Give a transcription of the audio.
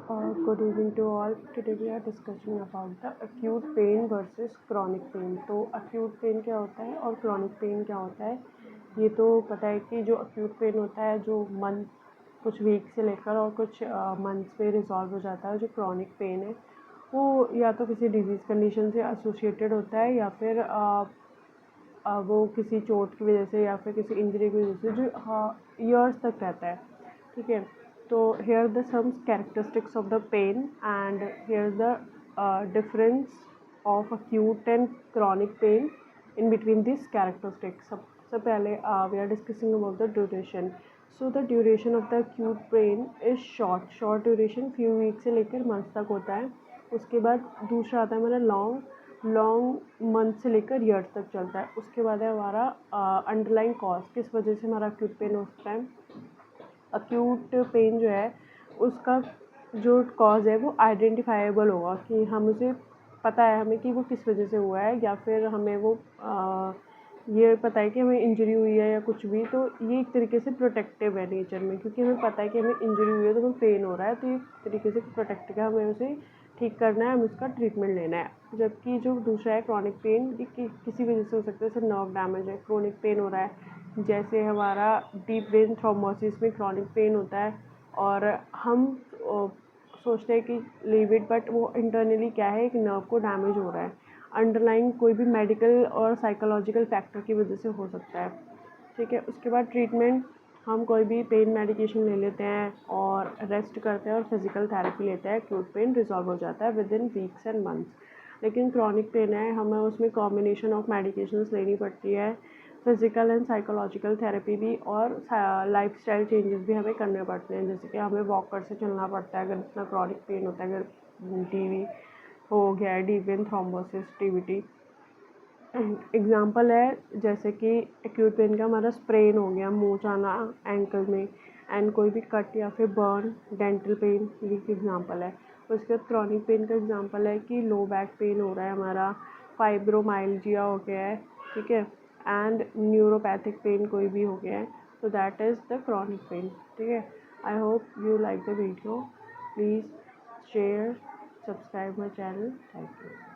Good evening to all. Today we are discussing about the acute pain versus chronic pain. तो acute pain क्या होता है और chronic pain क्या होता है, ये तो पता है कि जो acute pain होता है जो मंथ कुछ वीक से लेकर और कुछ मंथ्स में रिजॉल्व हो जाता है। जो chronic pain है वो या तो किसी डिजीज़ कंडीशन से एसोसिएटेड होता है या फिर वो किसी चोट की वजह से या फिर किसी इंजरी की वजह से जो ईयर्स तक रहता है। ठीक है, तो here the some characteristics of the pain and here's the difference of acute and chronic pain in between these characteristics. सबसे पहले we are discussing about the duration. So the duration of the acute pain is short duration, few weeks से लेकर months तक होता है। उसके बाद दूसरा आता है हमारा लॉन्ग मंथ से लेकर ईयर्स तक चलता है। उसके बाद है हमारा अंडरलाइन कॉज, किस वजह से हमारा अक्यूट पेन होता है। अक्यूट पेन जो है उसका जो कॉज है वो आइडेंटिफाइबल होगा कि हम उसे पता है हमें कि वो किस वजह से हुआ है, या फिर हमें वो ये पता है कि हमें इंजरी हुई है या कुछ भी। तो ये एक तरीके से प्रोटेक्टिव है नेचर में, क्योंकि हमें पता है कि हमें इंजरी हुई है तो हमें पेन हो रहा है, तो ये तरीके से प्रोटेक्टिव है, हमें उसे ठीक करना है, हमें उसका ट्रीटमेंट लेना है। जबकि जो दूसरा है क्रॉनिक पेन, ये किसी वजह से हो सकता है, जैसे नर्व डैमेज है, क्रोनिक पेन हो रहा है, जैसे हमारा डीप वेन थ्रोम्बोसिस में क्रॉनिक पेन होता है और हम सोचते हैं कि लीव इट, बट वो इंटरनली क्या है, एक नर्व को डैमेज हो रहा है। अंडरलाइन कोई भी मेडिकल और साइकोलॉजिकल फैक्टर की वजह से हो सकता है। ठीक है, उसके बाद ट्रीटमेंट, हम कोई भी पेन मेडिकेशन ले लेते हैं और रेस्ट करते हैं और फिजिकल थेरेपी लेते हैं, एक्यूट पेन रिजॉल्व हो जाता है with in weeks and months. लेकिन क्रॉनिक पेन है, हमें उसमें कॉम्बिनेशन ऑफ मेडिकेशंस लेनी पड़ती है, फिजिकल एंड साइकोलॉजिकल थेरेपी भी, और लाइफस्टाइल चेंजेस भी हमें करने पड़ते हैं। जैसे कि हमें वॉकर से चलना पड़ता है अगर इतना क्रॉनिक पेन होता है, अगर टीवी हो गया है, deep vein thrombosis, TVT example है। जैसे कि एक्यूट पेन का हमारा स्प्रेन हो गया, मुँह जाना एंकल में, एंड कोई भी कट या फिर बर्न, डेंटल पेन, ये एग्जाम्पल है। उसके बाद क्रॉनिक पेन का एग्जाम्पल है कि लो बैक पेन हो रहा है हमारा, फाइब्रोमाइल्जिया हो गया है, ठीक है, एंड न्यूरोपैथिक पेन कोई भी हो गया है, तो that is the chronic pain. ठीक है, I hope you like the video, please share, subscribe my channel, thank you.